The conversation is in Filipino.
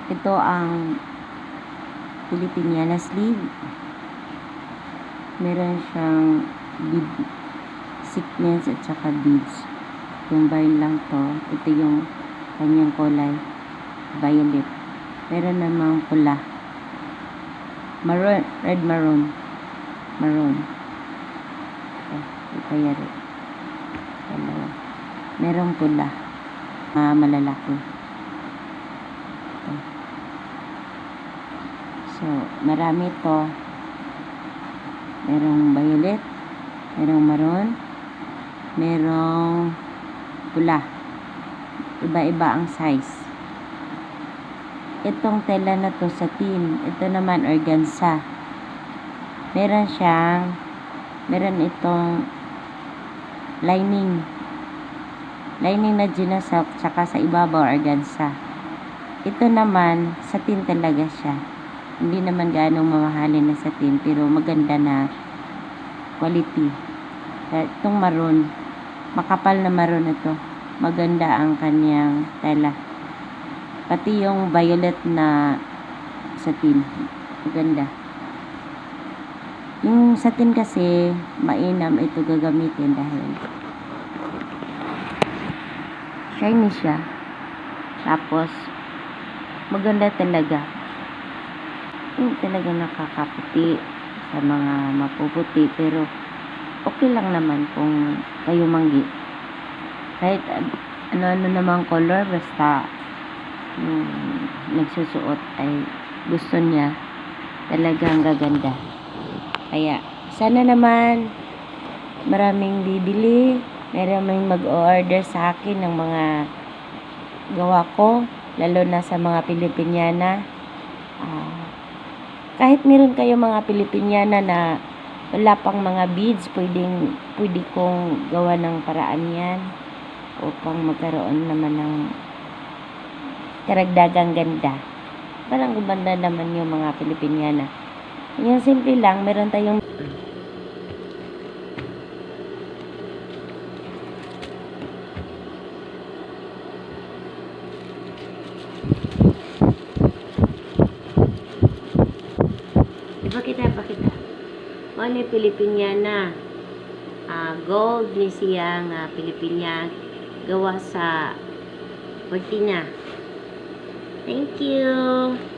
Ito ang Filipiniana sleeve. Meron siyang bead sequence at saka beads. Combine lang to. Ito yung kanyang kulay. Violet. Meron namang pula. Maroon. Red maroon. Maroon. Ito yari. Dalawa. Merong pula. Malalaki. Ito. So, marami to. Merong violet. Merong maroon. Merong pula. Iba-iba ang size. Itong tela na to satin. Ito naman organza. Meron itong lining na ginasak tsaka sa ibabaw organza. Ito naman satin talaga siya. Hindi naman ganong mamahalin na satin pero maganda na quality. Itong maroon, makapal na maroon ito. Maganda ang kanyang tela. Pati yung violet na satin, maganda. Yung satin kasi mainam ito gagamitin dahil shiny siya. Tapos maganda talaga. Yung talaga nakakaputi sa mga mapuputi, pero okay lang naman kung kayo manggi. Kahit ano namang color, basta yung nagsusuot ay gusto niya, talagang gaganda. Kaya sana naman maraming bibili, maraming mag-order sa akin ng mga gawa ko, lalo na sa mga Pilipiniana. Kahit meron kayo mga Pilipiniana na wala pang mga beads, pwede kong gawa ng paraan yan upang magkaroon naman ng karagdagang ganda. Parang gumanda naman yung mga Pilipiniana. Yung simple lang, meron tayong Pakita. Ano yung Pilipiniana? Gold ni siyang Pilipiniana gawa sa cortina. Thank you.